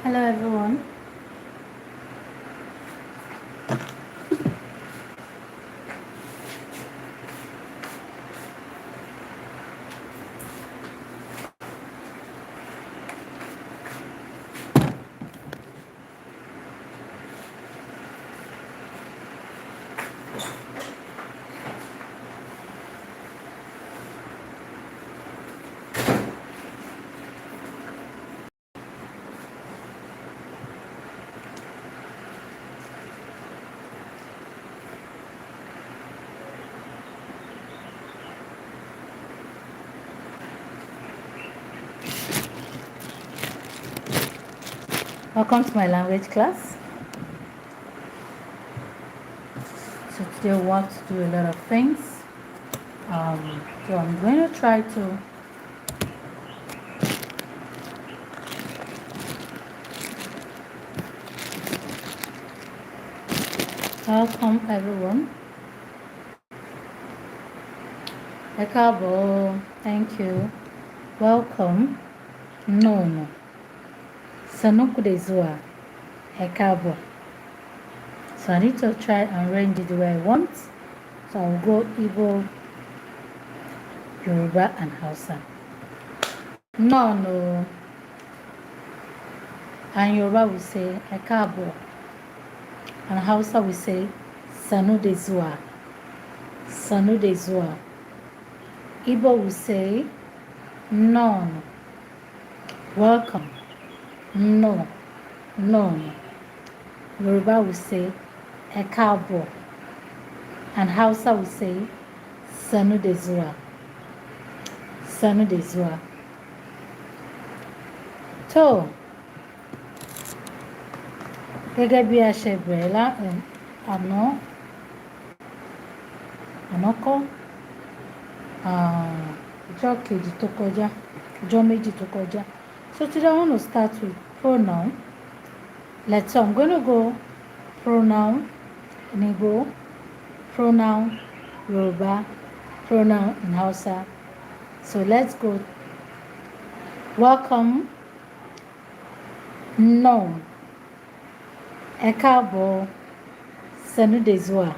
Hello everyone. Welcome to my language class. So today we want to do a lot of things. So I'm going to try to welcome everyone. Ekabo, thank you. Welcome. No. Sanukudezua. Ekabo. So I need to try and arrange it the way I want. So I'll go Igbo, Yoruba, and Hausa. No. And Yoruba will say Ekabo. And Hausa will say Sanudezua. Sanudezua. Igbo will say none. Welcome. No. Yoruba will say Ekabo. And Hausa will say Sanudezua. Sanudezua. So, gẹ́gẹ́ bí a ṣe bẹ̀rẹ̀ àná kọ́ ọjọ́ kejì tó kọjá ọjọ́ méjì tó kọjá. So today I want to start with pronoun. So I'm going to go pronoun in Igbo, pronoun Yoruba, pronoun in Hausa. So let's go. Welcome. No. Ekabo. Sanudezua.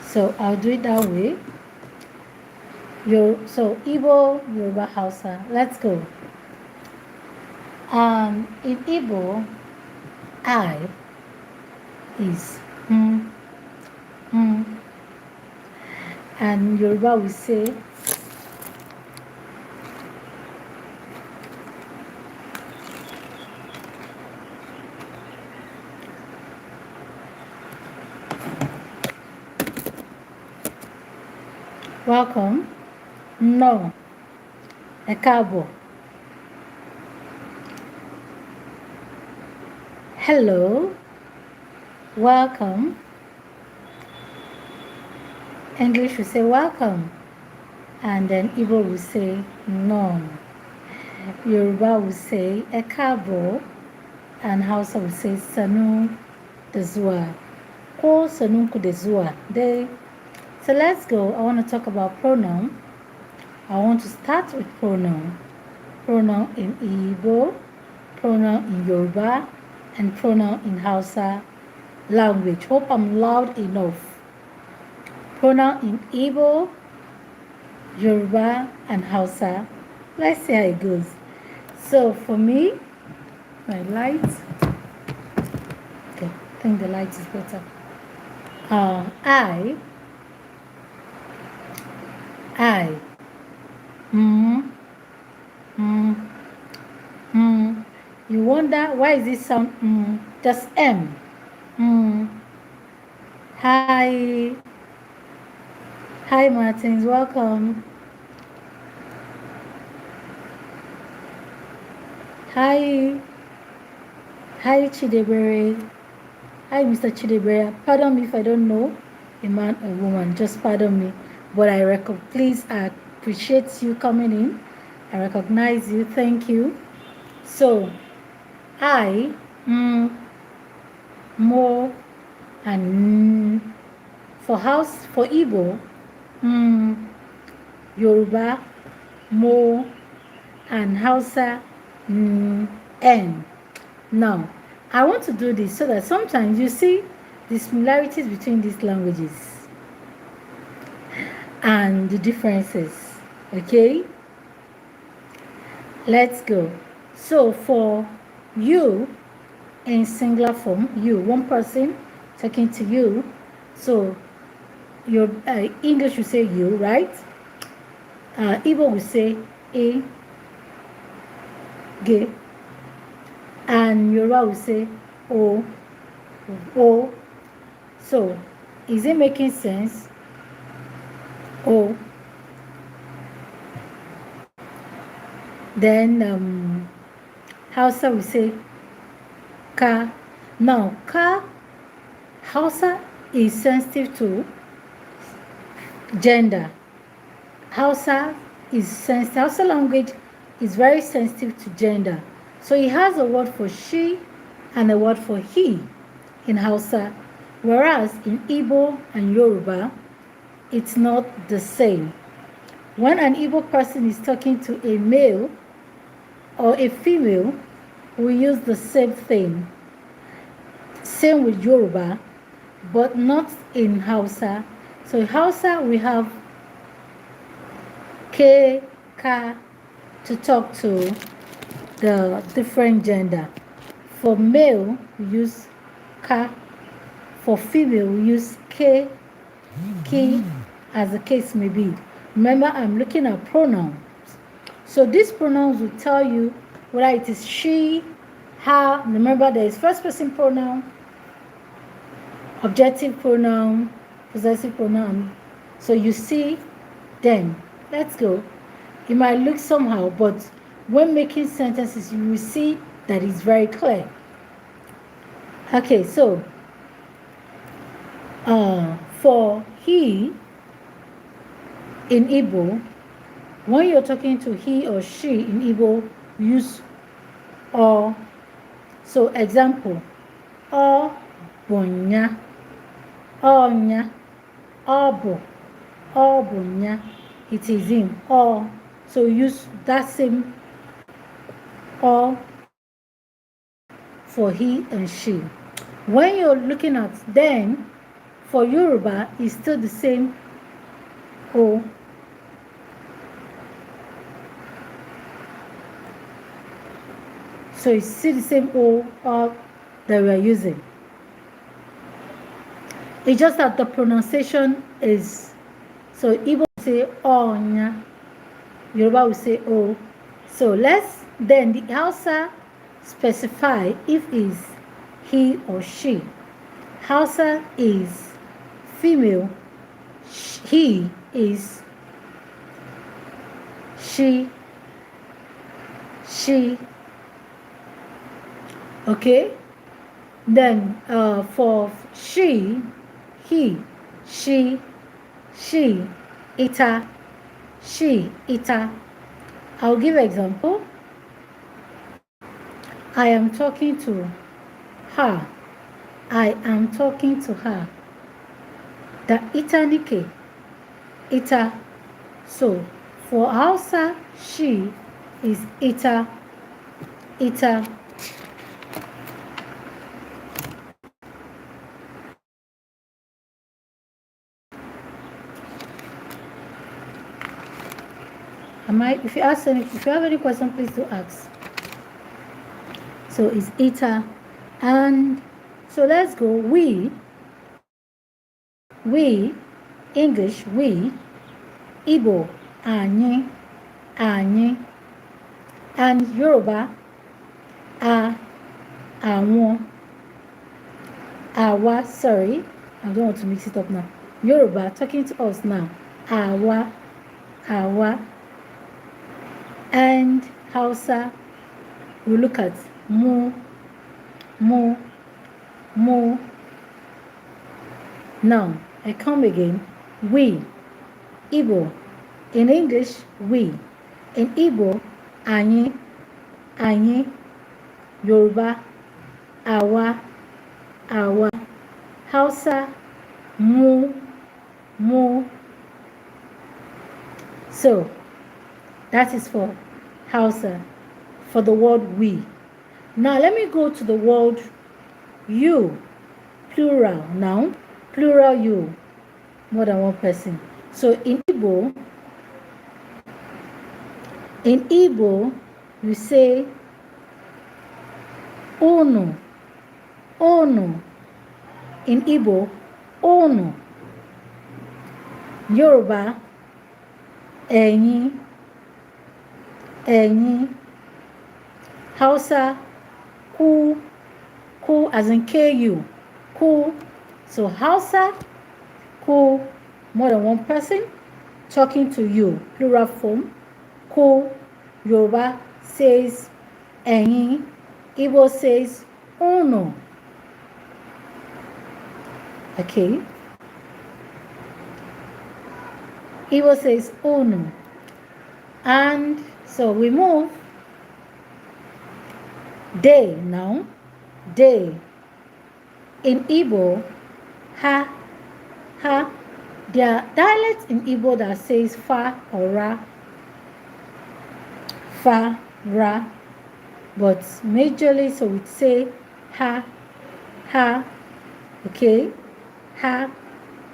So I'll do it that way. So Igbo, Yoruba, Hausa. Let's go. In Igbo, I is and Yoruba we say welcome. No. Ekabo. Hello. Welcome. English will say welcome. And then Igbo will say none. Yoruba will say Ekabo. And Hausa will say Sanu Dezua. Or Sanu Kudezua. So let's go. I want to talk about pronoun. I want to start with pronoun. Pronoun in Igbo, pronoun in Yoruba, and pronoun in Hausa language. Hope I'm loud enough. Pronoun in Igbo, Yoruba, and Hausa. Let's see how it goes. So for me, my light. Okay, I think the light is better. I. You wonder why is this sound just M? Hi Martins, welcome. Hi Chidebere. Hi Mr. Chidebere. Pardon me if I don't know a man or woman, just pardon me. But please, I appreciate you coming in. I recognize you. Thank you. So, I, more, and for Igbo, Yoruba, more, and Hausa, N. Now, I want to do this so that sometimes you see the similarities between these languages and the differences. Okay? Let's go. So for you in singular form, you, one person talking to you. So your English will say you, right? Igbo will say e, ge, and Yoruba will say o, o. So is it making sense? O. Then Hausa will say ka. Now ka, Hausa is sensitive to gender. Hausa language is very sensitive to gender. So it has a word for she and a word for he in Hausa, whereas in Igbo and Yoruba, it's not the same. When an Igbo person is talking to a male or a female, we use the same thing. Same with Yoruba, but not in Hausa. So in Hausa, we have ke, ka to talk to the different gender. For male, we use ka. For female, we use ke, ki, as the case may be. Remember, I'm looking at pronouns. So these pronouns will tell you whether it is she, her. Remember, there is first person pronoun, objective pronoun, possessive pronoun. So you see, then let's go. It might look somehow, but when making sentences, you will see that it's very clear. Okay, so for he in Igbo, when you're talking to he or she in Igbo, use or. So example, o bonya, onya, obo, obonya. It is him, or. So use that same or for he and she. When you're looking at then, for Yoruba, it's still the same o. So it's still the same o that we are using. It's just that the pronunciation is, so Igbo will say onya, Yoruba will say o. So let's then the Hausa specify if is he or she. Hausa is female, he is she. Okay, then for she, he, she, ita, she, ita. I'll give an example. I am talking to her. I am talking to her. The ita nike, ita. So for Hausa, she is ita, ita. If you have any question, please do ask. So it's ita, and so let's go. We, English, we, Igbo, anyi, and Yoruba, awon, awa. Sorry, I don't want to mix it up now. Yoruba talking to us now, awa, and Hausa, we look at mu. Now I come again. We, Igbo. In English, we. In Igbo, anyi. Yoruba, awa. Hausa, mu. So that is for Hausa. For for the word we. Now let me go to the word you, plural. Now, plural you, more than one person. So in Igbo, you say unu, unu. In Igbo, unu. Yoruba, enyi, enyi. Hausa, ku, ku as in ku, ku. So Hausa, ku, more than one person talking to you, plural form. Ku. Yoruba says enyi. Igbo says unu. Okay. Igbo says unu. And so we move. They now. They. In Igbo, ha, ha. There are dialects in Igbo that says fa or ra. Fa, ra. But majorly, so we'd say ha, ha. Okay. Ha.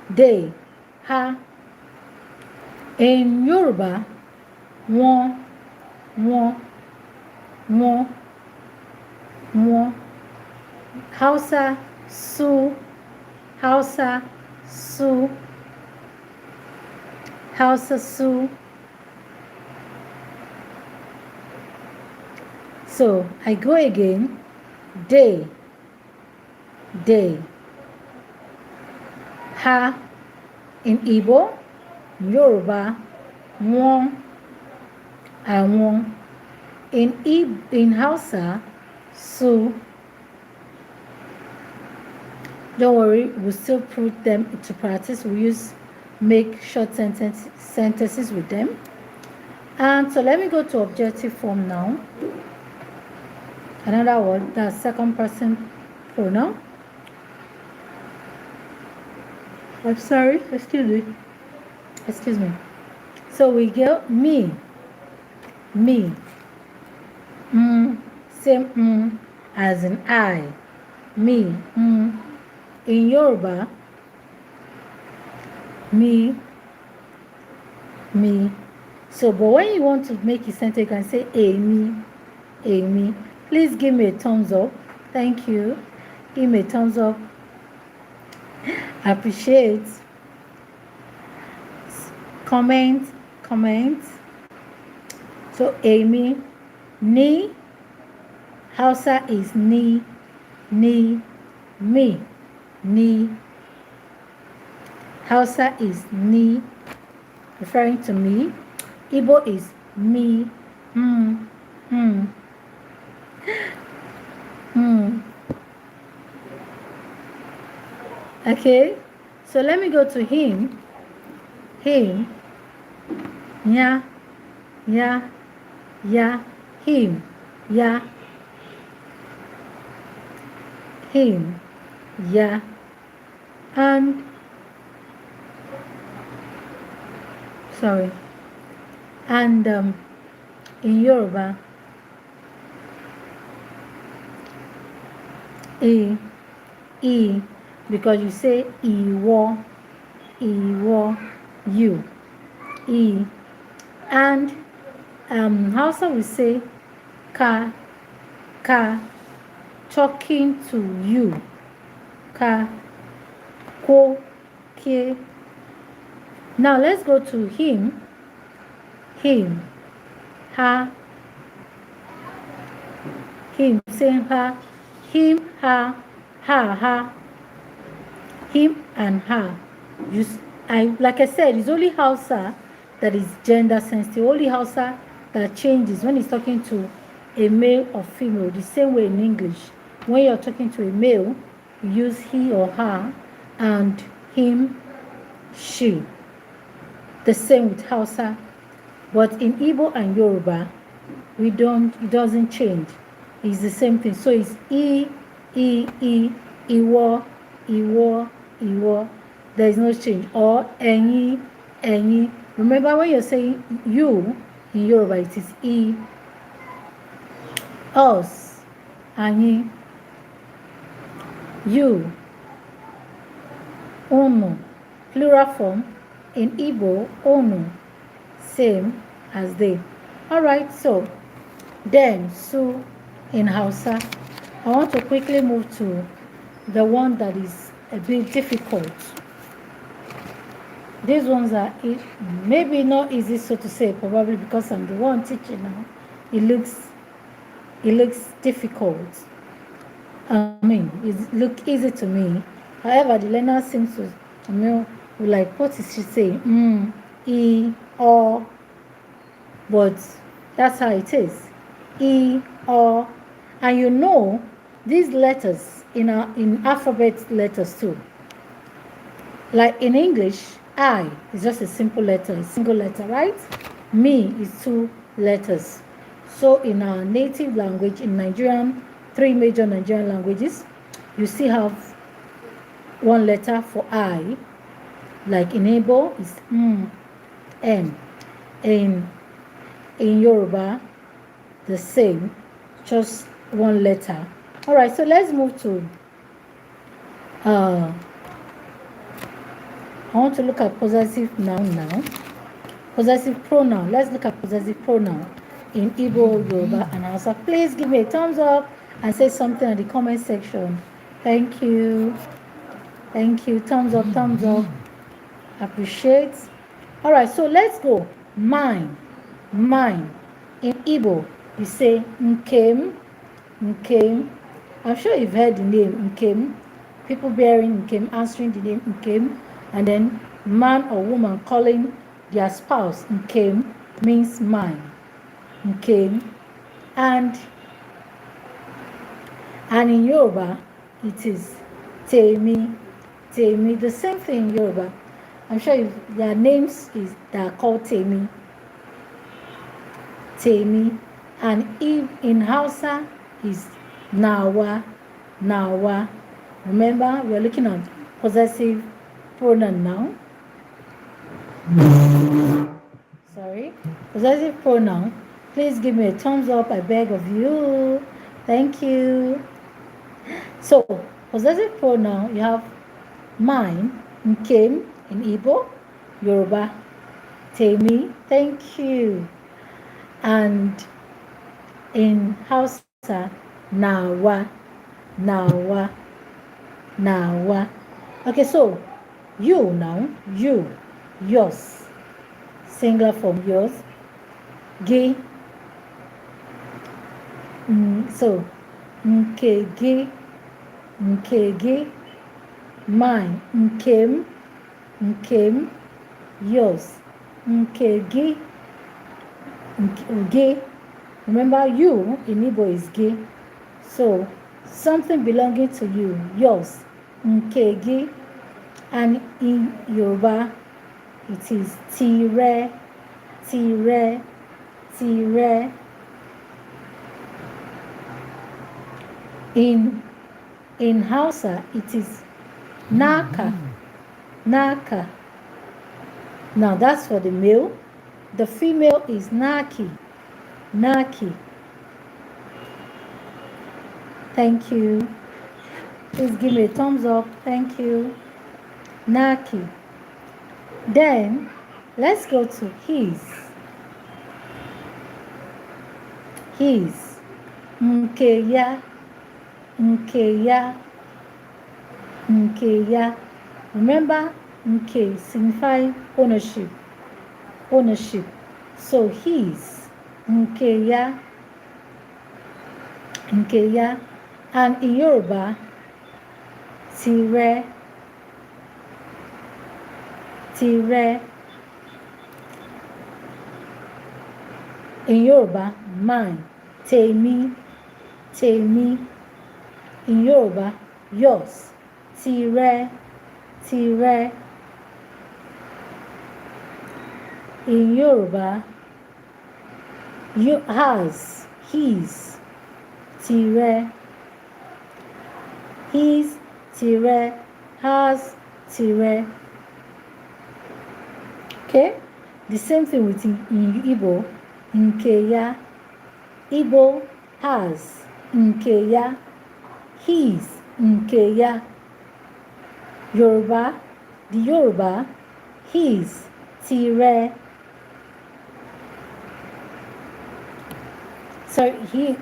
They. Ha. In Yoruba, won, won, won, won. Hausa, su, Hausa, su, Hausa, su. So I go again. They, they. Ha. In Igbo, Yoruba, won, and won. In Hausa, su. Don't worry, we'll still put them into practice. We make short sentences with them. And so let me go to objective form now. Another word, that's second person pronoun. I'm sorry, excuse me. So we get me, me. Same as in I. Me. In Yoruba, me, me. So, but when you want to make a sentence, you can say me, me. Please give me a thumbs up. Thank you. Give me a thumbs up. Appreciate. Comment. So, me, ni. Hausa is ni, me. Ni. Hausa is ni, referring to me. Igbo is me. Okay, so let me go to him. Him. Ya. Him. Ya. Him. Ya. And in Yoruba, e, because you say iwo, you, e. And Hausa we say ka, talking to you, ka, ko, ke. Now let's go to him, ha, him, saying ha, him, ha, him and her. Like I said, it's only Hausa that is gender sensitive. Only Hausa that changes when it's talking to a male or female. The same way in English, when you're talking to a male, you use he or her, and him, she. The same with Hausa. But in Igbo and Yoruba, it doesn't change. It's the same thing. So it's iwo. There is no change. Or enyi. Remember when you're saying you in Yoruba, it is us, onyi, you, unu, plural form. In Igbo, unu, same as they. Alright, so then su in Hausa. I want to quickly move to the one that is a bit difficult. These ones are maybe not easy, so to say, probably because I'm the one teaching now. It looks difficult. It look easy to me. However, the learner seems to, like, what is she saying? Or, but that's how it is. Or, and these letters in alphabet letters too. Like in English, I is just a simple letter, a single letter, right? Me is 2 letters. So in our native language, in Nigerian, 3 major Nigerian languages, you still have 1 letter for I. Like in Igbo, it's M. In Yoruba, the same, just 1 letter. All right, so let's move to I want to look at possessive noun now. Possessive pronoun. Let's look at possessive pronoun in Igbo, Yoruba, and Hausa. Please give me a thumbs up and say something in the comment section. Thank you. Thank you. Thumbs up, thumbs up. Appreciate. All right, so let's go. Mine. Mine. In Igbo, you say nkem. Nkem. I'm sure you've heard the name nkem. People bearing nkem, answering the name nkem. And then man or woman calling their spouse nkem means mine. Nkem. And in Yoruba, it is temi. Temi. The same thing in Yoruba. I'm sure their names that are called temi. Temi. And in Hausa is nawa. Nawa. Remember, we're looking at possessive pronoun now. Sorry. Possessive pronoun. Please give me a thumbs up, I beg of you. Thank you. So, possessive pronoun, you have mine, nkem in Igbo, Yoruba, temi, thank you. And in Hausa, nawa, nawa, nawa. Okay, so you now, you, yours, singular form, yours, ge, so nkege, nkege, mine, nkem, nkem, yours, nkege, ge. Remember, you in Igbo is ge, so something belonging to you, yours, nkege. And in Yoruba, it is tire, tire, tire. In Hausa, it is naka, naka. Now that's for the male. The female is naki, naki. Thank you. Please give me a thumbs up. Thank you. Naki. Then let's go to his. His. Nkeya. Nkeya. Nkeya. Remember, nke signifies ownership. Ownership. So his. Nkeya. Nkeya. And in Yoruba, tire. Tire. In Yoruba, mine. Temi. Temi. In Yoruba, yours. Tire. Tire. In Yoruba, has. His. Tire. His. Tire. Has. Tire. Okay, the same thing with in Igbo, nkeya. Igbo has, nke ya, his, nke ya. Yoruba, the Yoruba, his, tire. So he,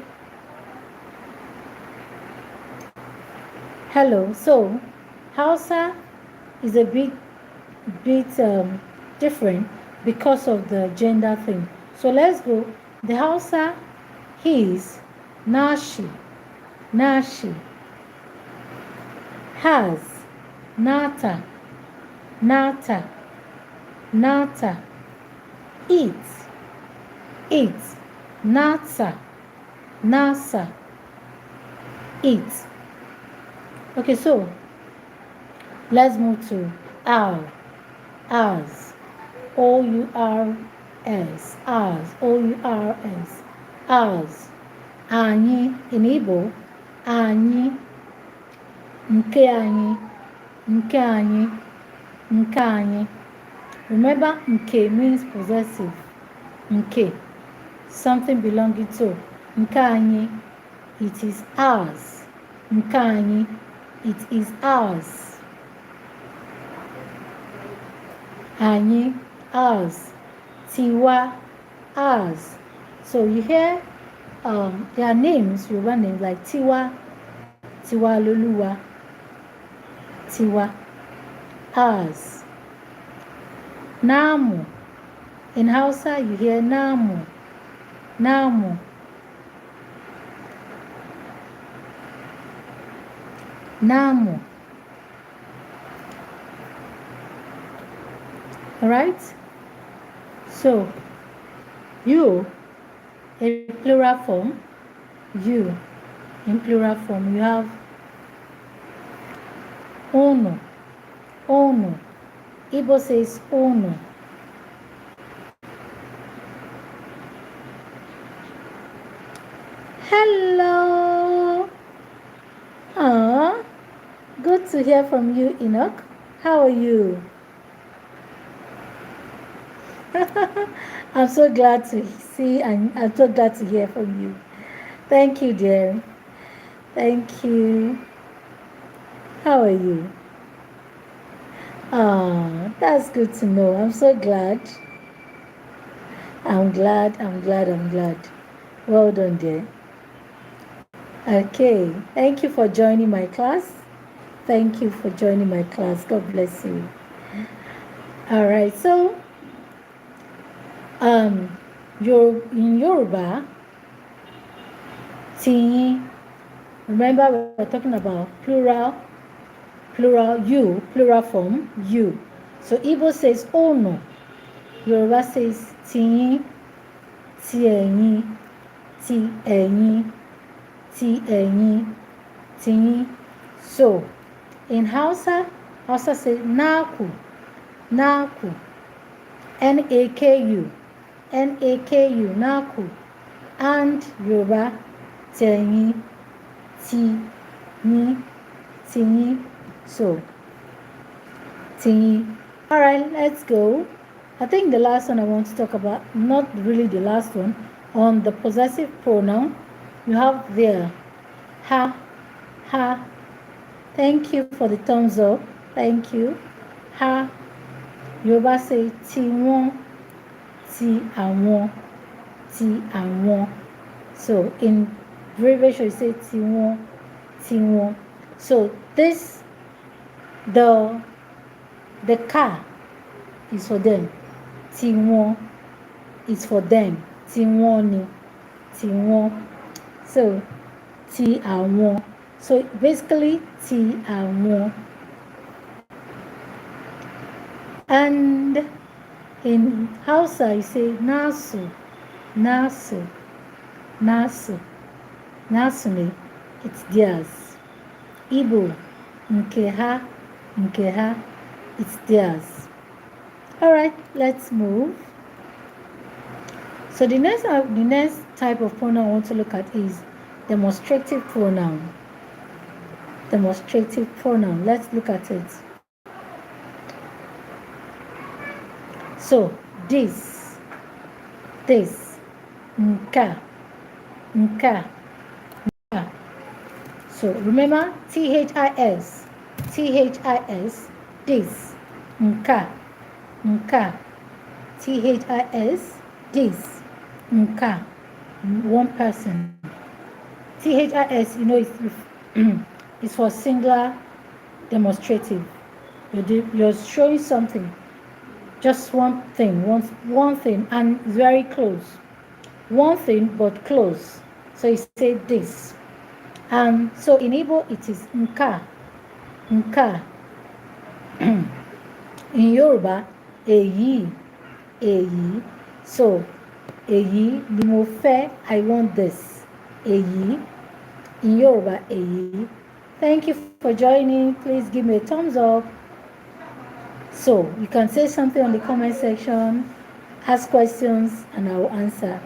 hello. So Hausa is a bit different because of the gender thing. So let's go. The Hausa, his, nashi, nashi. Has, nata, nata, nata. Eat, eat, nasa, nasa. Eat. Okay, so let's move to ours, ours, O-U-R-S, ours, O-U-R-S, ours. Anyị in Igbo, anyị, nke anyị, nke anyị, nke anyị. Remember, nke means possessive. Nke, something belonging to. Nke anyị, it is ours. Nke anyị, it is ours. Anyị, ours. Tiwa, ours. So you hear there are names, Yoruba names like Tiwa, Tiwa Loluwa, Tiwa, ours. Namu. In Hausa, you hear Namu, Namu. Namu. All right? So, you, in plural form, you, in plural form, you have ono, ono. Igbo says ono. Hello. Good to hear from you, Enoch. How are you? I'm so glad to see and I'm so glad to hear from you. Thank you, dear. Thank you. How are you? That's good to know. I'm so glad. I'm glad. Well done, dear. Okay. Thank you for joining my class. Thank you for joining my class. God bless you. All right. So, you're in Yoruba. Tiyin. Remember, we're talking about plural, you, plural form, you. So Igbo says ono. Yoruba says tiyin, ti ẹ̀yin, ti ẹ̀yin, ti ẹ̀yin, tiyin. So in Hausa says naku, naku, N-A-K-U, N-A-K-U, naku. And Yoruba, tẹ̀yin, ti, ni, tiyin. So, tiyin. All right, let's go. I think the last one I want to talk about, not really the last one, on the possessive pronoun, you have there, ha, ha. Thank you for the thumbs up. Thank you. Ha. Yoruba say ti won, ti àwọn, ti àwọn. So in abbreviation, you say ti won, ti won. So this, the car is for them. Ti won is for them. Ti won ni, ti won. So ti àwọn. So basically ti àwọn. And in Hausa, you say nasu, nasu, nasu, nasu, it's theirs. Igbo, nke ha, it's theirs. All right, let's move. So the next type of pronoun I want to look at is demonstrative pronoun. Demonstrative pronoun. Let's look at it. So this, nka, nka. So remember, THIS, THIS, this, nka, nka, THIS, this, nka, one person. THIS, it's for singular demonstrative. You're showing something, just one thing, one thing, and very close. One thing, but close. So you say this. And so in Igbo, it is nka, nka. In Yoruba, èyí, èyí. So, èyí ni mo fẹ́, I want this. Èyí. In Yoruba, èyí. Thank you for joining. Please give me a thumbs up. So, you can say something on the comment section, ask questions, and I will answer.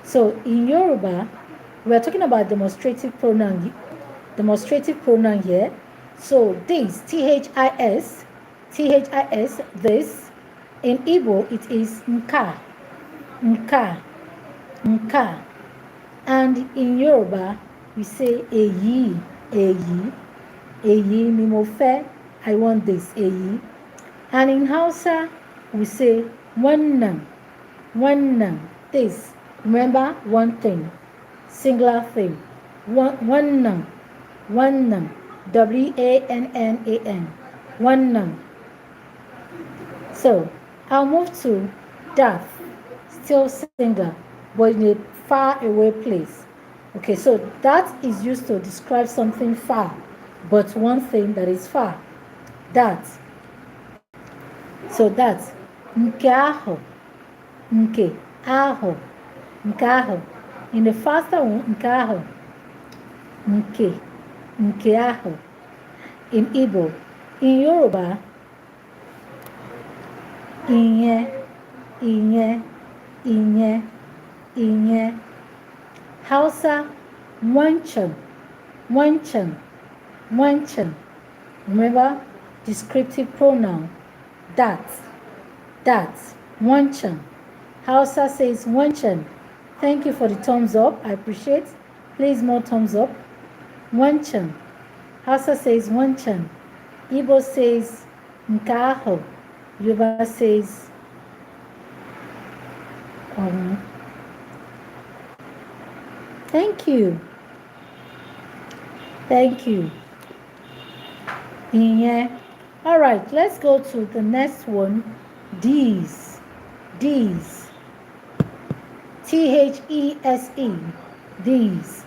So, in Yoruba, we are talking about demonstrative pronoun here. So, this, THIS, this. In Igbo, it is nka, nka, nka. And in Yoruba, we say èyí, èyí. Èyí ni mo fẹ́, I want this, èyí. And in Hausa, we say wannan, wannan, this. Remember, one thing, singular thing. Wannan, wannan, WANNAN, wannan. So, I'll move to that, still singular, but in a far away place. Okay, so that is used to describe something far, but one thing that is far. That. So that's nke ahụ, nke ahụ, nke ahụ. In the faster one, nke ahụ, nke ahụ. In Igbo. In Yoruba, inye, inye, inye, inye. Hausa, wancan, wancan, wancan. Remember, descriptive pronoun. That, wancan. Hausa says wancan. Thank you for the thumbs up. I appreciate. Please, more thumbs up. Wancan. Hausa says wancan. Igbo says nke ahụ. Yoruba says thank you. Thank you. Yeah. All right, let's go to the next one. These. These. THESE. These.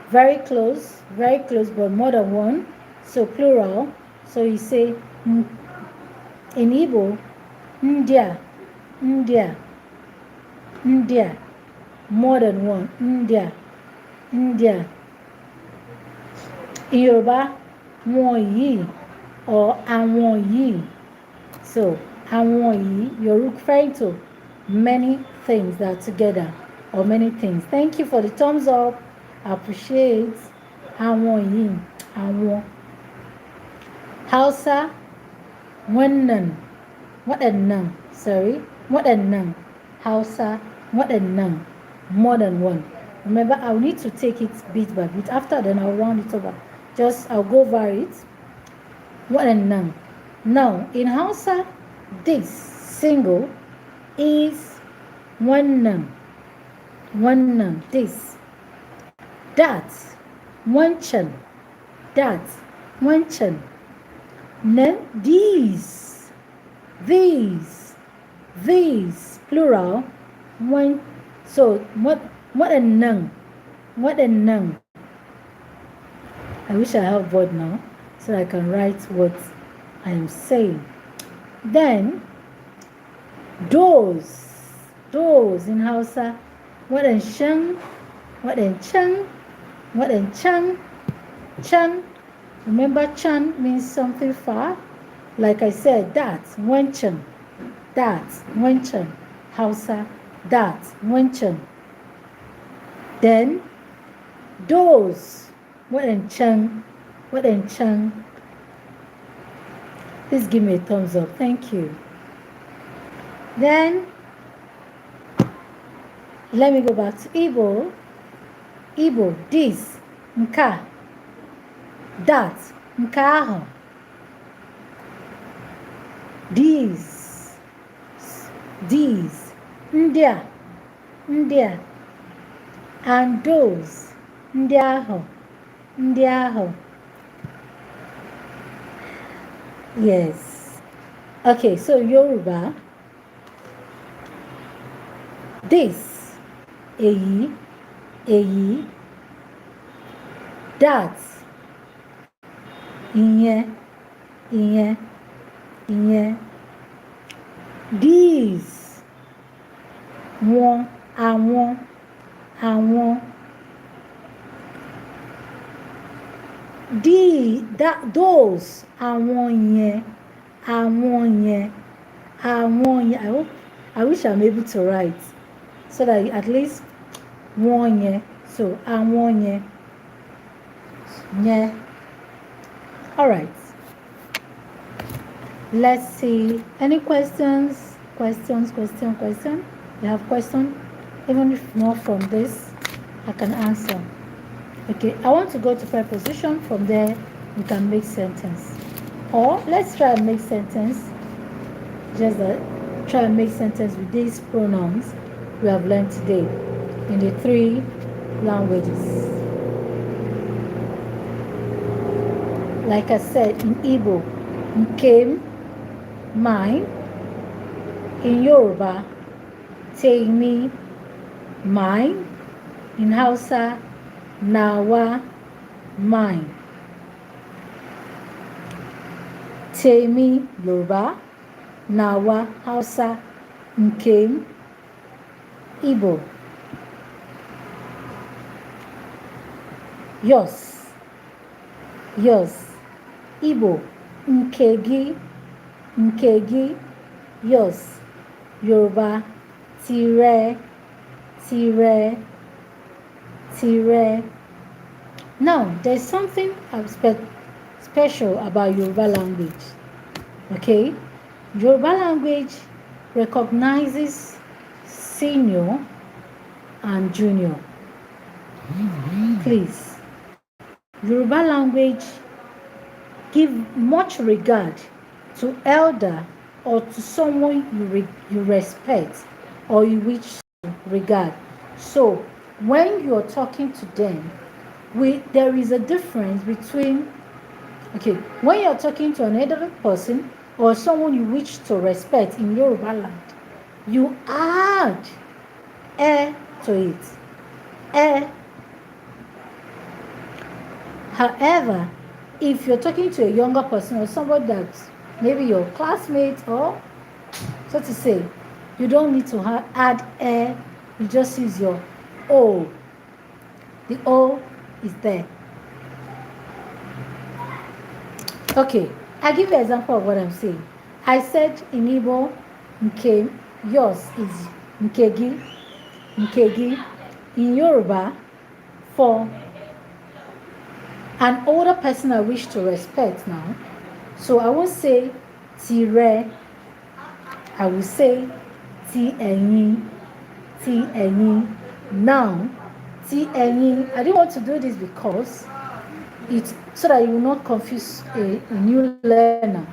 Very close, but more than one. So plural. So you say in Igbo, India, India, India. More than one. India, India. In Yoruba, onyi or onyi. So onyi, you're referring to many things that are together or many things. Thank you for the thumbs up. I appreciate onyi, onyi. Hausa, wannan, waɗannan. Sorry, waɗannan. Hausa, waɗannan. More than one. Remember, I'll need to take it bit by bit. After then, I'll round it over. I'll go over it. Waɗannan. Now, in Hausa, this single is wannan. Wannan, this. That, wancan. That, wancan. Then these, plural. One. So waɗannan. I wish I have board now so I can write what I am saying. Then those in Hausa. Waɗancan, chan. Remember, chan means something far. Like I said, that, wancan. Hausa, that, wancan. Then those, waɗancan. Please give me a thumbs up. Thank you. Then let me go back to Igbo. This, nka. that, nke ahụ. These, ndị a, and those, ndị ahụ. Yes. Okay, so Yoruba. This, èyí. That, ìyẹn. These, wọn, àwọn. Those, àwọn yẹn. I wish I'm able to write so that at least one yẹn. So àwọn yẹn. All right. Let's see. Any questions? Question. You have question? Even if not from this, I can answer. Okay, I want to go to preposition. From there, we can make sentence. Or let's try and make sentence. Try and make sentence with these pronouns we have learned today in the 3 languages. Like I said, in Igbo, nkem, mine. In Yoruba, tèmi, mine. In Hausa, nawa, mine. Tèmi, Yoruba. Nawa, Hausa. Nkem, Igbo. Yours, Igbo. Nkegi, yours. Yoruba, tire. Now, there's something special about Yoruba language. Okay? Yoruba language recognizes senior and junior. Please. Yoruba language give much regard to elder or to someone you respect or you wish to regard. So when you're talking to them, there is a difference between, when you're talking to an elderly person or someone you wish to respect in Yoruba land, you add to it. However, if you're talking to a younger person or somebody that's maybe your classmate or so to say, you don't need to add you just use your O. The O is there. Okay, I'll give you an example of what I'm saying. I said in Igbo, nke, yours is nkegi. In Yoruba, for an older person I wish to respect now, so I won't say tire, I will say ti ẹ̀yin. Now, ti ẹ̀yin, I didn't want to do this because it's so that you will not confuse a new learner.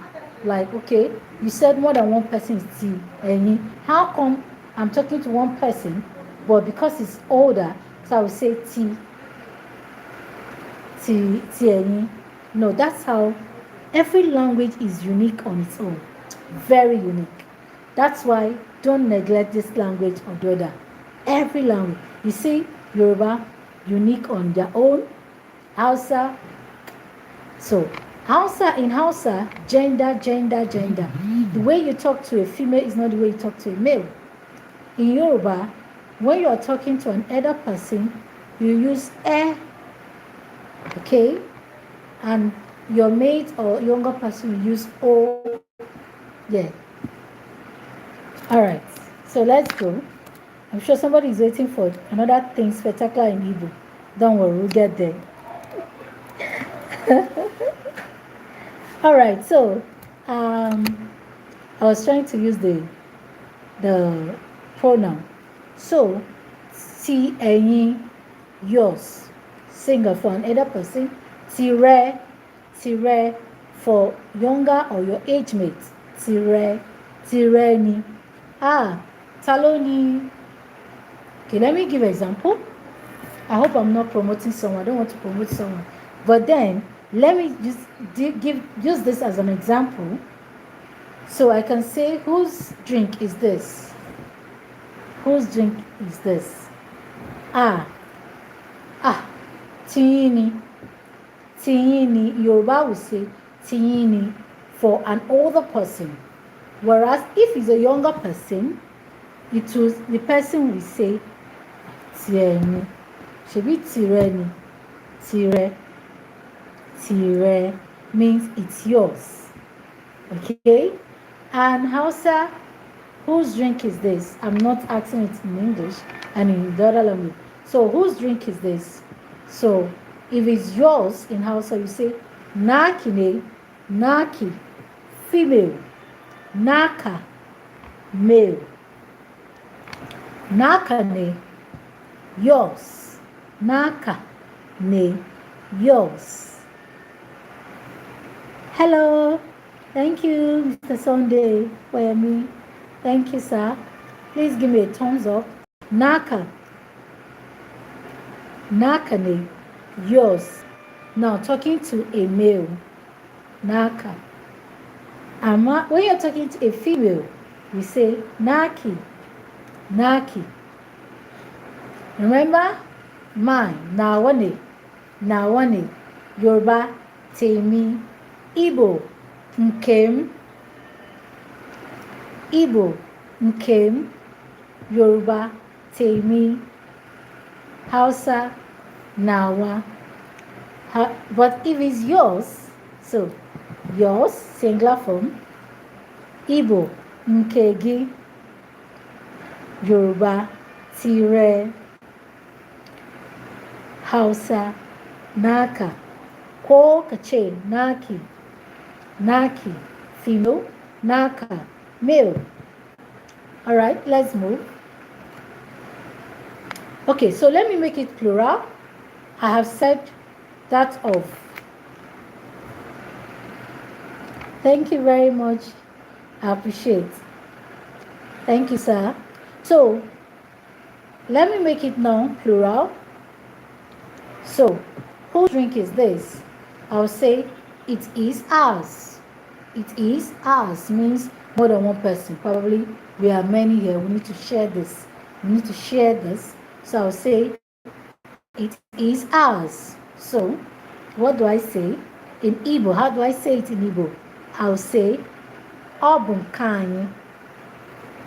Like, okay, you said more than one person is ti ẹ̀yin. How come I'm talking to one person, but because it's older, so I will say ti ẹ̀yin? No, that's how every language is unique on its own. Very unique. That's why don't neglect this language or the other. Every language. You see, Yoruba, unique on their own. Hausa. So, in Hausa, gender. The way you talk to a female is not the way you talk to a male. In Yoruba, when you are talking to an elder person, you use okay? And your mate or younger person will use O. Yeah. All right. So let's go. I'm sure somebody is waiting for another thing spectacular in Igbo. Don't worry, we'll get there. All right. So, I was trying to use the pronoun. So, ti ẹ̀yin, yours, single for an elder person. Tire, tire for younger or your age mate. Tire ni. Taloni. Okay, let me give an example. I hope I'm not promoting someone. I don't want to promote someone. But then, let me just use this as an example. So I can say, whose drink is this? Whose drink is this? Tiyini. Yoruba will say tiyini for an older person. Whereas if it's a younger person, the person will say tireni. Shebi tireni. Tire means it's yours. Okay? And Hausa, whose drink is this? I'm not asking it in English and in the other language. So whose drink is this? So if it's yours in Hausa, you say naki, female. Naka, male. Naka ne, yours. Naka ne, yours. Hello. Thank you, Mr. Sunday, for me. Thank you, sir. Please give me a thumbs up. Naka ne, yours. Now talking to a male. Naka. When you're talking to a female, we say naki. Remember? Mine. Nawane. Yoruba. Temi. Igbo. Nkem. Yoruba. Temi. Hausa. Nawa. But if it's yours, so yours, singular form. Igbo. Nkegi. Yoruba. Tire. Hausa. Naka. Ko kache. Naki. Female. Naka. Male. Alright, let's move. Okay, so let me make it plural. I have said that of. Thank you very much. I appreciate. Thank you, sir. So, let me make it now plural. So, whose drink is this? I'll say, it is ours. It is ours means more than one person. Probably we are many here. We need to share this. So I'll say, it is ours. So, what do I say? In Igbo, how do I say it in Igbo? I'll say, Obun Kanye.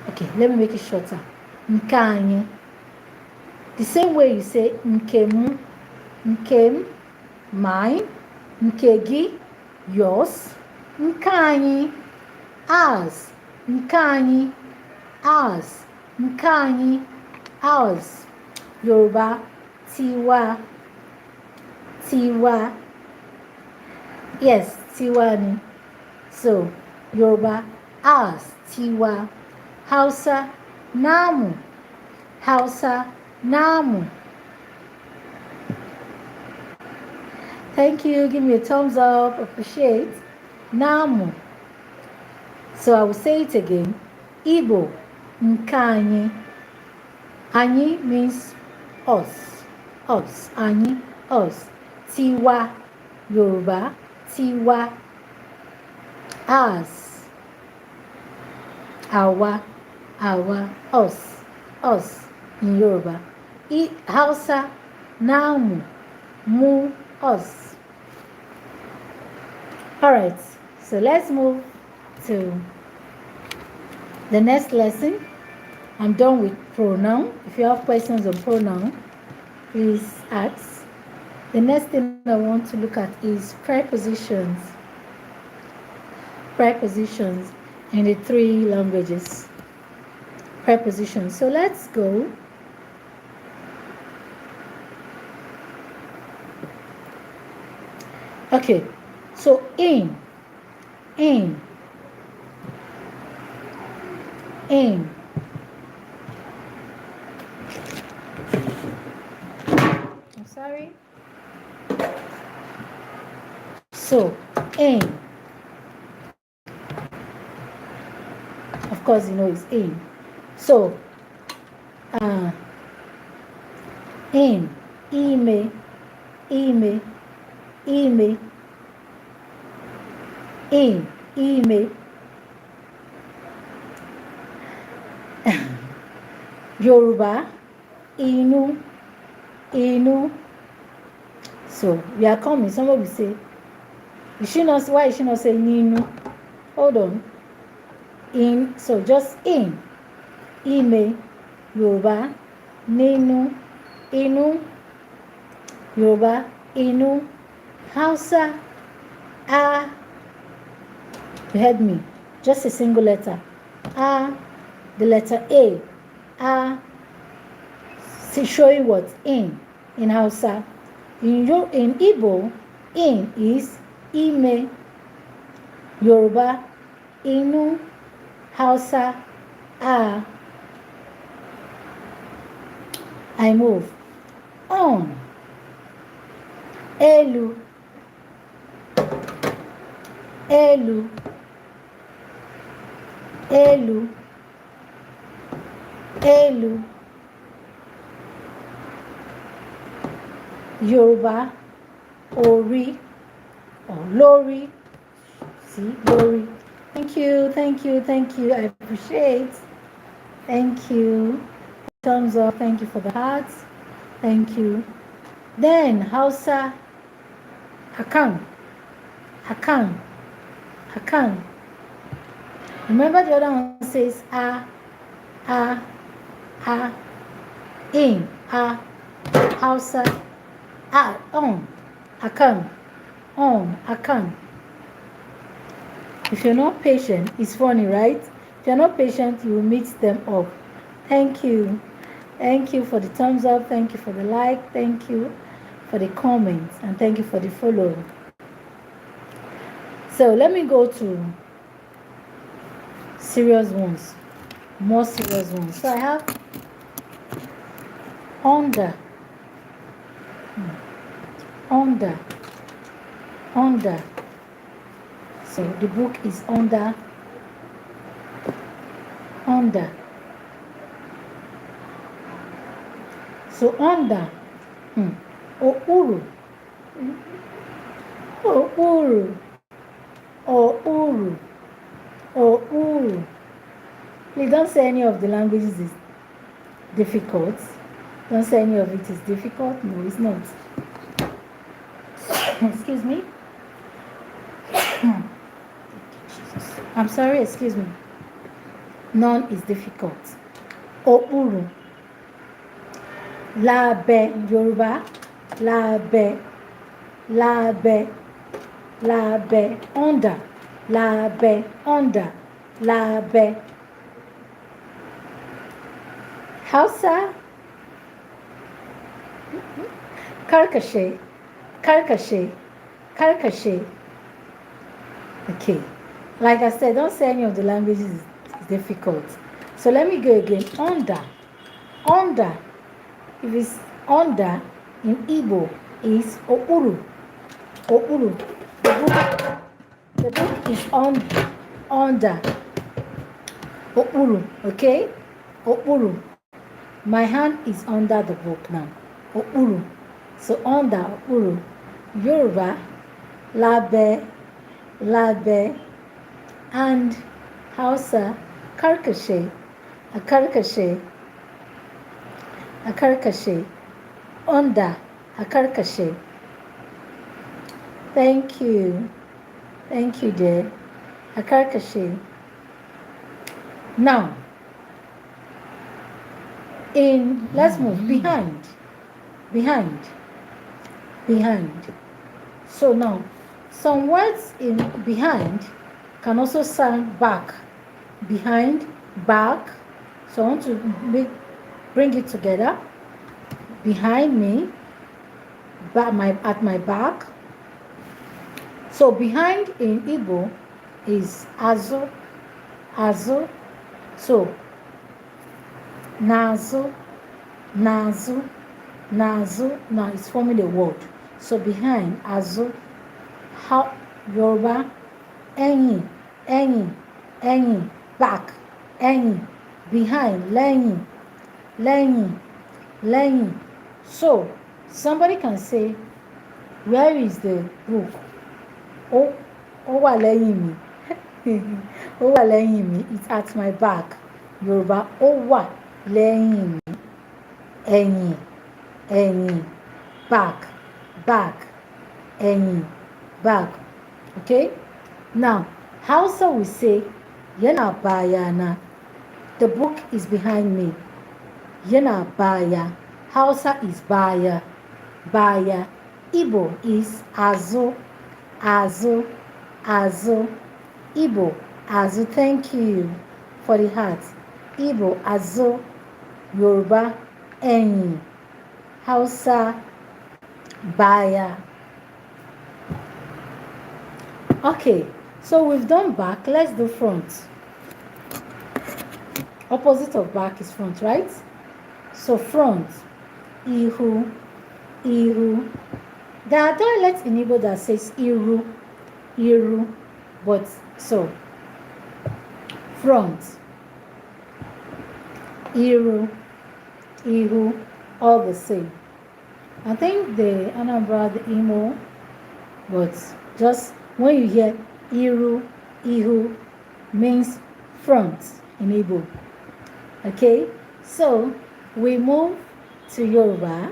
Okay, let me make it shorter. Nkanye. The same way you say Nkem, mine, Nkegi, yours, Nkanye, ours, Nkanye, ours, Nkanye, ours. Yoruba, Tiwa. Yes, Tiwani. So, Yoruba, ours, Tiwa. Hausa, namu. Thank you. Give me a thumbs up. Appreciate. Namu. So I will say it again. Igbo, Nkanye. Anyi means us. Anyi, us. Tiwa, Yoruba. Tiwa. Us. Awa, us in Yoruba. Hausa, namu, mu, us. Alright, so let's move to the next lesson. I'm done with pronoun. If you have questions on pronoun, please ask. The next thing I want to look at is prepositions. Prepositions in the three languages. Prepositions. So let's go. Okay, so in. I'm sorry. So, in. Of course, it's in. So, in, ime, ime, ime, in, ime. Yoruba, inu, inu. So we are coming. Somebody will say, why is she not saying ninu? Hold on. In, so just in. Ime, Yoruba, ninu, inu. Yoruba, inu. Hausa, a. You heard me. Just a single letter. A, the letter A. A, showing what? In Hausa. In Igbo, in is ime. Yoruba, inu. Hausa, a. I move. On. Elu. Elu. Elu. Elu. Yoruba, ori or lori. See, lori. Thank you, thank you, thank you. I appreciate. Thank you. Thumbs up. Thank you for the hearts. Thank you. Then Hausa, hakan, hakan, hakan. Remember the other one says a, in, a, Hausa, a, on, hakan, on, hakan. If you're not patient, it's funny, right? If you're not patient, you will mix them up. Thank you. Thank you for the thumbs up. Thank you for the like. Thank you for the comments. And thank you for the follow. So let me go to serious ones. More serious ones. So I have under. Under. Under. So the book is under. Under. So under. Ouru. Ouru. Ouru. Ouru. Please don't say any of the languages is difficult. Don't say any of it is difficult. No, it's not. Excuse me. I'm sorry, excuse me. None is difficult. Ouru. Lábẹ́ Yoruba. Lábẹ́. Lábẹ́. Lábẹ́. Under. Lábẹ́. Under. Lábẹ́. Hausa. Karkashe. Karkashe. Karkashe. Okay. Like I said, don't say any of the languages is difficult. So let me go again. Under. Under. If it's under in Igbo is ouru. Ouru. The book is under. Ouru. Okay? Ouru. My hand is under the book now. Ouru. So under ouru. Yoruba, lábẹ́, lábẹ́, and Hausa, karkashe, akarkashe, akarkashe, under, akarkashe. Thank you. Thank you, dear. Akarkashe. Now, let's move behind. Behind. Behind. So now, some words in behind can also sound back. Behind, back. So I want to bring it together. Behind me, at my back. So behind in Igbo is azu, azu. So nazu, nazu, nazu. Now it's forming a word. So behind azu, Yoruba, ẹ̀yìn, ẹ̀yìn, ẹ̀yìn, back, ẹ̀yìn, behind, lẹ́yìn, lẹ́yìn, lẹ́yìn. So somebody can say, where is the book? Ó wà lẹ́yìn mi. Ó wà lẹ́yìn mi. It's at my back. Yoruba, ó wà lẹ́yìn mi. Ẹ̀yìn, ẹ̀yìn, back, back, ẹ̀yìn, back. Okay? Now, Hausa will say, yana bayana. The book is behind me. Yana baya. Hausa is baya. Baya. Igbo is azu. Azu. Azu. Igbo azu. Thank you for the heart. Igbo azu. Yoruba ẹ̀yìn. Hausa baya. Okay, so we've done back. Let's do front. Opposite of back is front, right? So front, ihu, ihu. There are dialects in Igbo that says iru, iru, but so front, iru, ihu, all the same. I think the Anambra, the Imo, but just when you hear iru, ihu, means front in Igbo. Okay, so we move to Yoruba.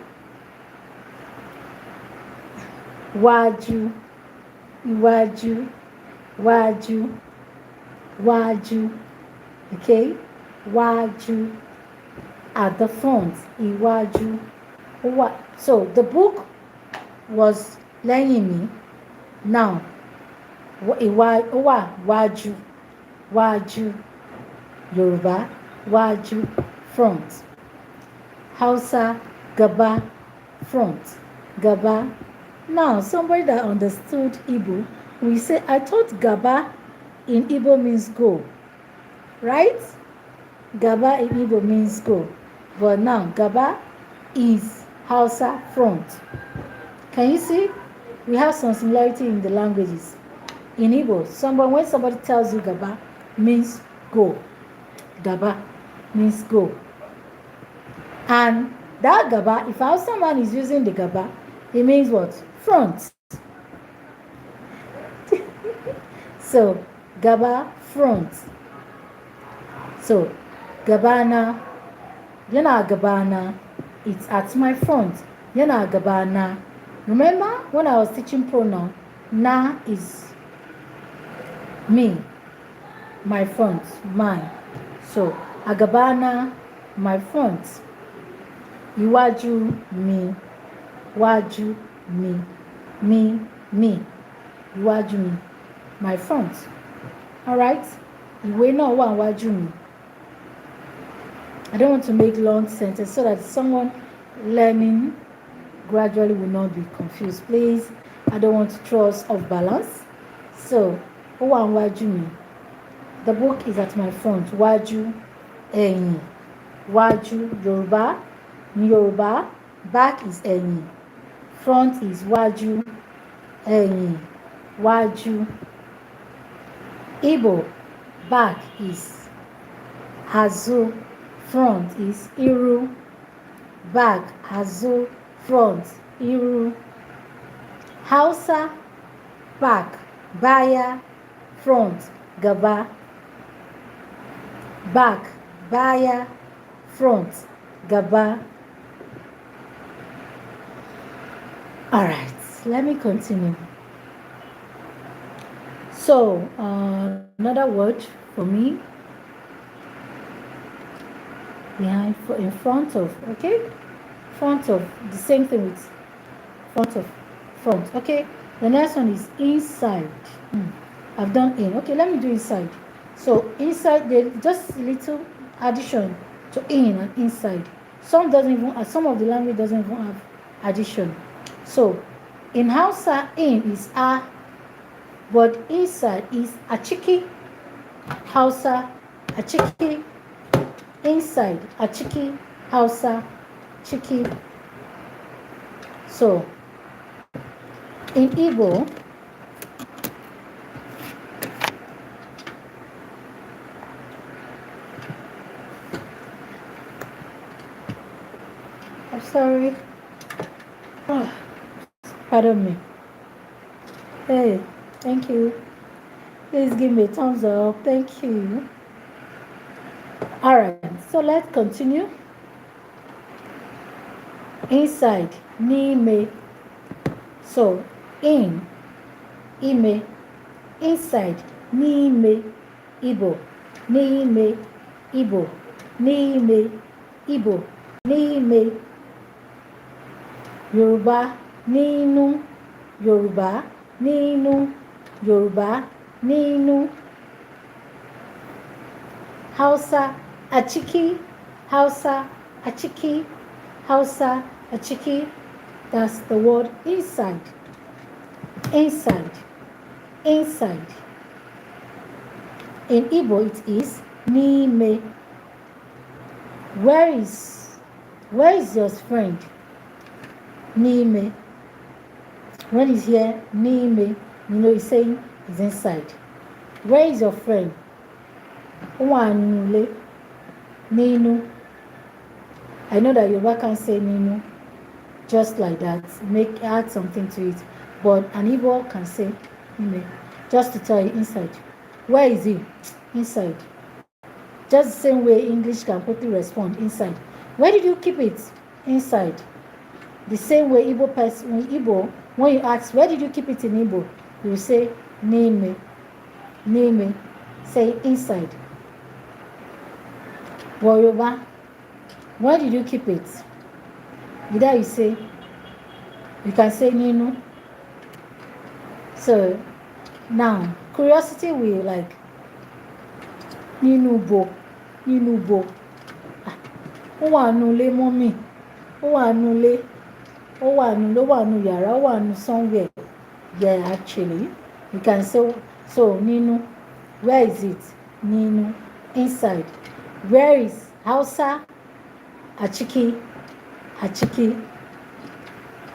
Waju, iwaju, waju, waju. Okay, waju at the front. Iwaju. So the book was lẹ́yìn mi. Now, waju, waju. Yoruba, waju, front. Hausa, gaba, front. Gaba. Now, somebody that understood Igbo will say, I thought gaba in Igbo means go. Right? Gaba in Igbo means go. But now, gaba is Hausa, front. Can you see? We have some similarity in the languages. In Igbo, when somebody tells you gaba, means go. Gaba means go. And that gaba, if Hausa man is using the gaba, it means what? Front. So, gaba, front. So, gabana, yana gabana, it's at my front. Yana gabana. Remember when I was teaching pronoun, na is me, my front, mine. So, agabana, my front. Iwaju, me. Waju, me. Iwaju, me. My front. Alright? Ìwé náà wà wájú mi. I don't want to make long sentences so that someone learning gradually will not be confused. Please, I don't want to throw us off balance. So, ó wà wájú mi. The book is at my front. Wájú, ẹ̀yìn. Wájú, Yoruba. Yoruba, back is ẹ̀yìn. Front is wájú, ẹ̀yìn. Wájú. Igbo, back is azu. Front is iru. Back, azu. Front, iru. Hausa, back, baya. Front, gaba. Back, baya. Front, gaba. All right, let me continue. So, another word for me, behind, in front of, okay? Front of, the same thing with front of, front, okay? The next one is inside. I've done in. Okay, let me do inside. So, inside, there's just a little addition to in and inside. Some of the language doesn't even have addition. So, in Hausa, in is a, but inside is achiki. Hausa, achiki. Inside, achiki. Hausa, chiki. So, in Igbo, Sorry. Oh, pardon me. Hey, thank you. Please give me a thumbs up. Thank you. All right, so let's continue. Inside, n'ime. So, in, ime. Inside, n'ime. Igbo, n'ime. Igbo, n'ime. Igbo, n'ime. Yoruba, nínú. Yoruba, nínú. Yoruba, nínú. Hausa, achiki. Hausa, achiki. Hausa, achiki. That's the word inside. Inside. Inside. In Igbo it is n'ime. Where is your friend? N'ime. When he's here, n'ime, you know he's saying he's inside. Where is your friend? Nwanule. Ninu. I know that Yoruba can't say ninu just like that. Add something to it. But an Igbo can say n'ime. Just to tell you inside. Where is he? Inside. Just the same way English can quickly respond, inside. Where did you keep it? Inside. The same way Igbo, when you ask, where did you keep it in Igbo? You say, n'ime. N'ime. Say inside. Yoruba, where did you keep it? Either you can say ninu. So, now, curiosity will like, nínú bo. Ó wà nulé mọ́mì. Ó wà nulé. Ó wà nú yàrá. Ó wà nú somewhere. Yeah, actually. You can say, so, nínú. Where is it? Nínú. Inside. Where is Hausa? Achiki. Achiki.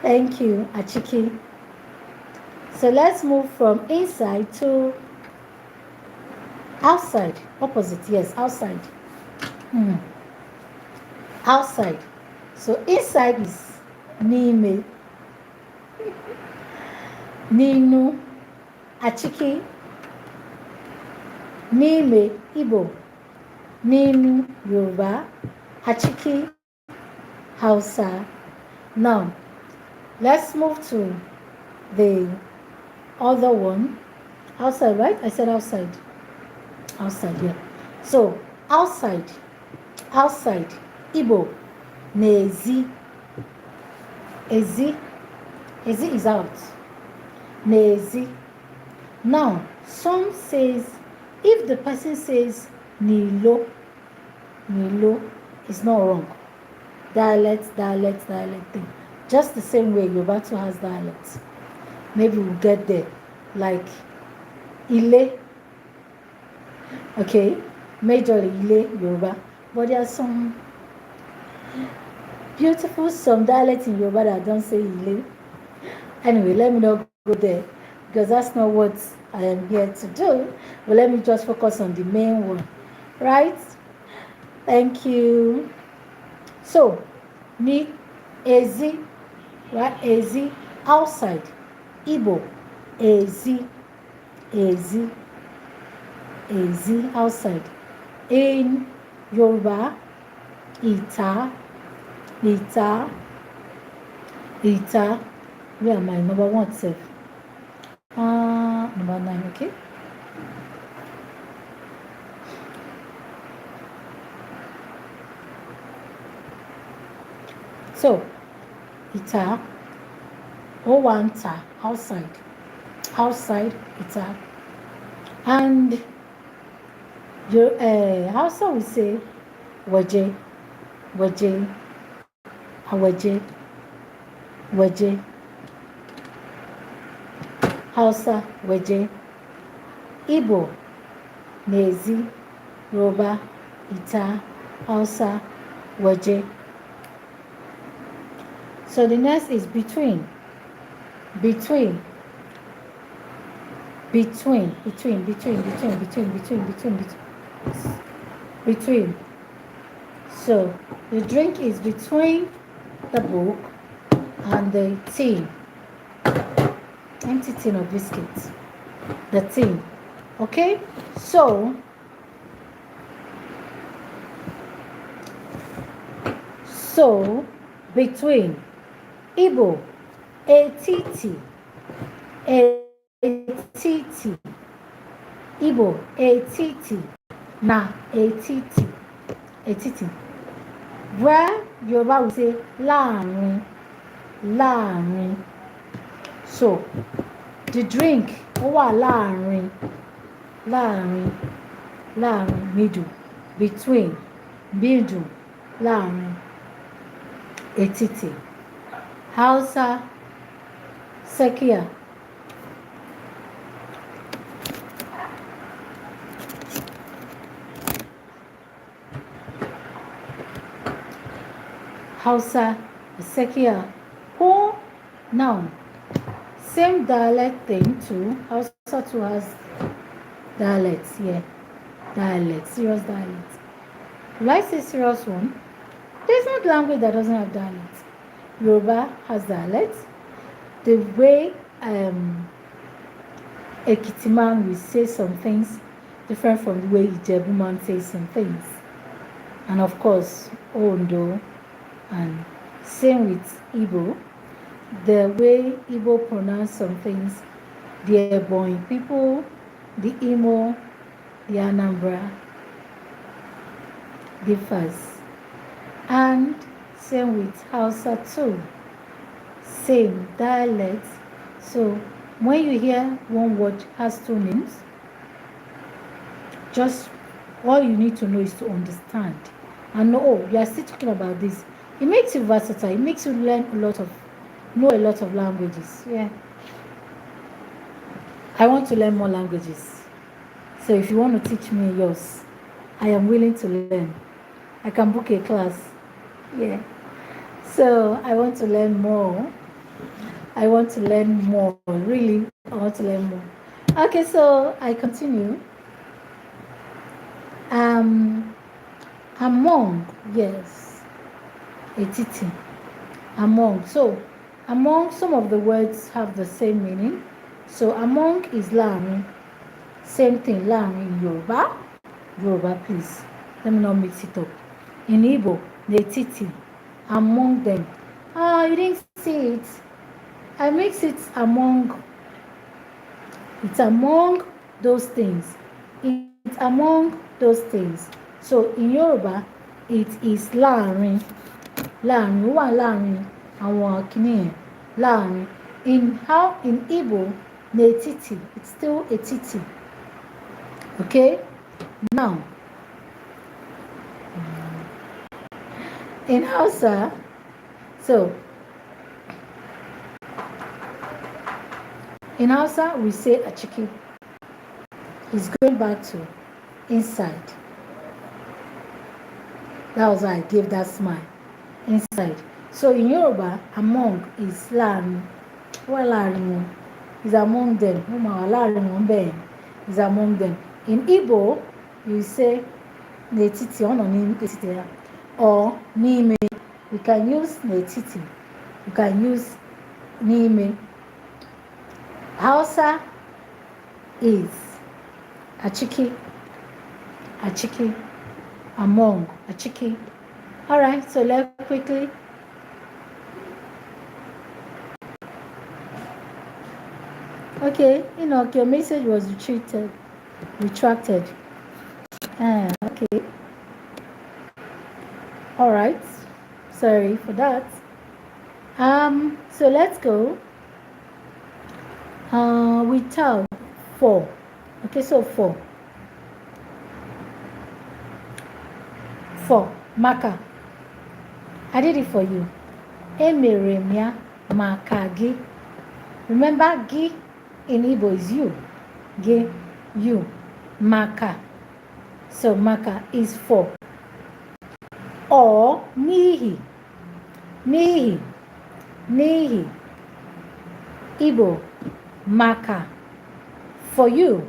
Thank you, Achiki. So let's move from inside to outside. Opposite, yes, outside. Outside. So inside is n'ime. Ninu. Achiki. N'ime. Igbo. Ninu. Yoruba. Achiki. Hausa. Now, let's move to the other one. Outside, right? I said outside. Outside, yeah. So, outside. Outside. Igbo. N'ezi. Ezi. Ezi is out. N'ezi. Now, some says, if the person says Nilo is not wrong. Dialect thing. Just the same way Yoruba too has dialects. Maybe we'll get there. Like Ile. Okay. Majorly Ile, Yoruba. But there are some beautiful dialects in Yoruba that don't say Ile. Anyway, let me not go there because that's not what I am here to do. But let me just focus on the main one. Right? Thank you. So, ni ezi, right? Ezi, outside. Igbo, ezi, outside. In Yoruba, ita. Where am I? Number 1, self. Number 9, okay? So, ita, owanta, outside, ita. And your Hausa will say waje, waje. Hausa, waje. Igbo, n'ezi. Yoruba, ita. Hausa, waje. So the next is between. Between. So the drink is between the book, and the tin, empty tin of biscuits, the tin. Okay, so between Igbo, etiti, etiti, Igbo, etiti, na etiti, etiti. Where Yoruba will say láàrin, láàrin. So the drink ó wà láàrin, láàrin, láàrin, middle, between, middle, láàrin, etiti. Hausa, sekia. Hausa, sekia. Who now? Same dialect thing too. Hausa too has dialects, yeah. Dialect, serious dialect. Will I say serious one? There's no language that doesn't have dialects. Yoruba has dialects. The way Ekiti man will say some things different from the way Ijebu man says some things. And of course, Ondo, and same with Igbo. The way Igbo pronounce some things, the Ebonyi people, the Imo, the Anambra differs. And same with Hausa too. Same dialects. So when you hear one word has two names, just all you need to know is to understand and know, oh, you are still talking about this. It makes you versatile. It makes you know a lot of languages. Yeah. I want to learn more languages. So if you want to teach me yours, I am willing to learn. I can book a class. Yeah. So I want to learn more. I want to learn more. Really, I want to learn more. Okay, so I continue. Among, yes, etiti. Among. So among, some of the words have the same meaning. So among is láàrin. Same thing, láàrin in Yoruba. Yoruba, please. Let me not mix it up. In Igbo, etiti. Among them. Ah, you didn't see it. I mix it among. It's among those things. It's among those things. So in Yoruba, it is láàrin. Láàrin, ó wà láàrin àwọn kìíní yẹn. Láàrin. In Igbo, n'etiti. It's still etiti. Okay? Now, in Hausa, so in Hausa we say achiki. It's going back to inside. That was why I gave that smile. Inside. So in Yoruba, among is láàrin. Well, láàrin is among them. Is among them. In Igbo, you say n'etiti or n'ime. You can use n'etiti. You can use n'ime. Hausa is achiki. Achiki. Among. Achiki. Alright, so let's quickly. Okay, your message was retracted. Okay. Alright. Sorry for that. So let's go. Without 4. Okay, so 4. 4. Maka. I did it for you. Emeremia makagi. Remember, gi in Igbo is you. Gi, you. Maka. So maka is 4. Or nihi. Nihi. Nihi. Igbo. Maka. For you.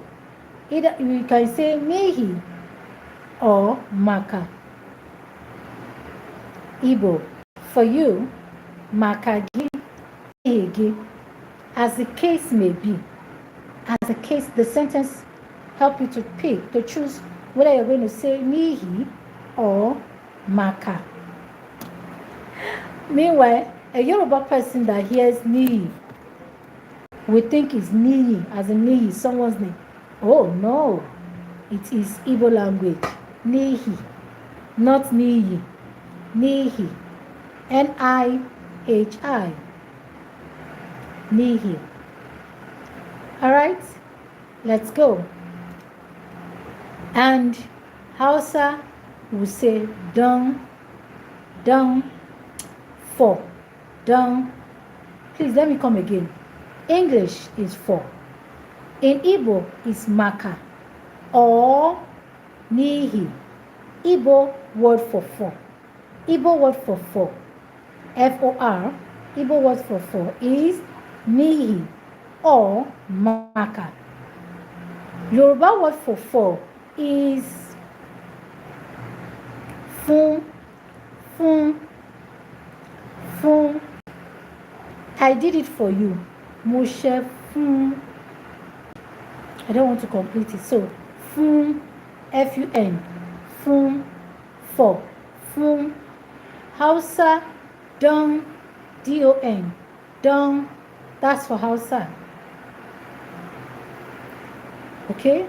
Either you can say nihi or maka. Igbo. For you, Makagi, Ege, as the case may be. As the case, the sentence help you to pick, to choose whether you're going to say nihi or maka. Meanwhile, a Yoruba person that hears nihi we think it's nihi, as in nihi, someone's name. Oh no, it is Igbo language. Nihi, not nihi. Nihi, Nihi. Nihi. All right, let's go. And Hausa will say dung, for, dung. Please let me come again. English is for. In Igbo is maka or nihi. Igbo word for four. Igbo word for four. F-O-R. Igbo word for four is nihi or maka. Yoruba word for four is fun, fun, fun. I did it for you. Moshe fun. I don't want to complete it. So fun, F-U-N, fun, for, fun. Hausa, don, D-O-N, don. That's for Hausa. Okay,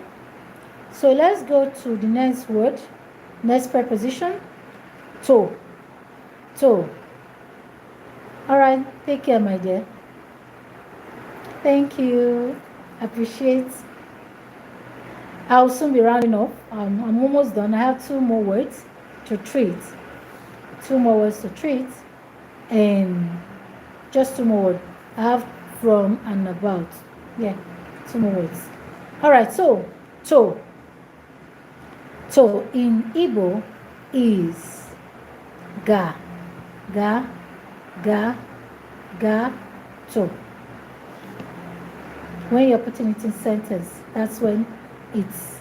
so let's go to the next word, next preposition, to. To. All right, take care, my dear. Thank you. Appreciate. I'll soon be rounding off. I'm almost done. I have two more words to treat. Two more words to treat. And just two more words. I have from and about. Yeah, two more words. All right, so to in Igbo is ga, ga, ga, ga, to. When you're putting it in sentence, that's when it's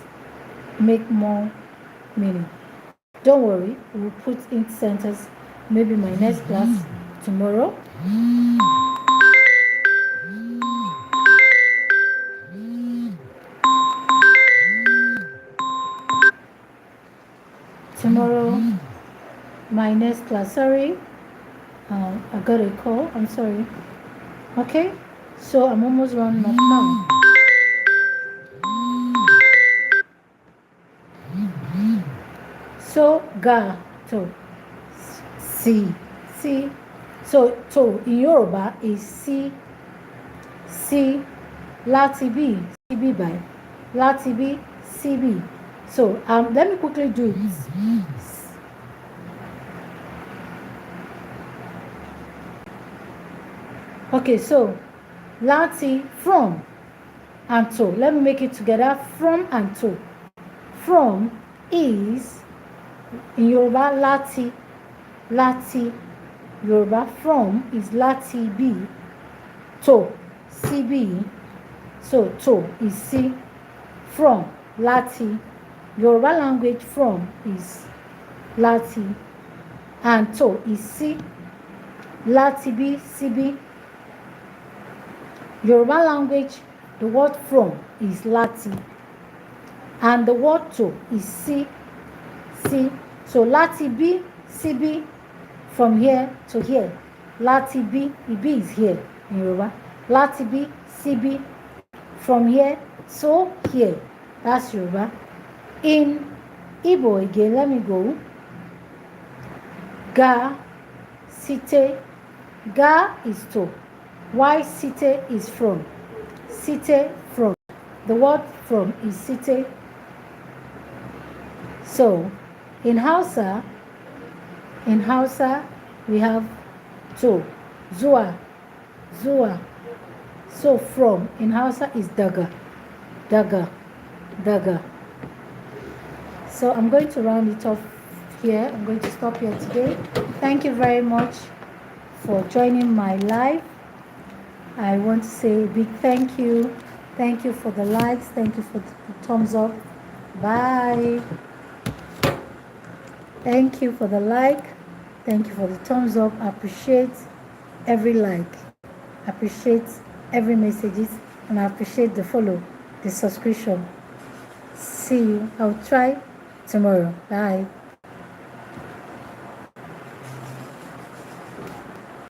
make more meaning. Don't worry, we'll put in sentence maybe my next class tomorrow. Tomorrow, my next class. Sorry, I got a call. I'm sorry. Okay, so I'm almost running off now. So ga to si. So to in Yoruba is si láti bí síbí by láti bí síbí. So let me quickly do it. Okay, so láti from and to. Let me make it together. From and to. From is in Yoruba láti. Yoruba from is láti bí. To síbí. So to is sí. From láti. Yoruba language from is láti and to is sí. Láti bí síbí. Yoruba language, the word from is láti and the word to is sí. So láti bí síbí, from here to here. Láti bí, bí is here in Yoruba. Láti bí síbí, from here to here. That's Yoruba. In Igbo again, let me go. Ga, site. Ga is to. Why site is from. Site from. The word from is site. So in Hausa we have to. Zuwa. So from in Hausa is daga. So I'm going to round it off here. I'm going to stop here today. Thank you very much for joining my live. I want to say a big thank you. Thank you for the likes. Thank you for the thumbs up. Bye. Thank you for the like. Thank you for the thumbs up. I appreciate every like. I appreciate every messages, and I appreciate the follow, the subscription. See you. I'll try tomorrow. Bye.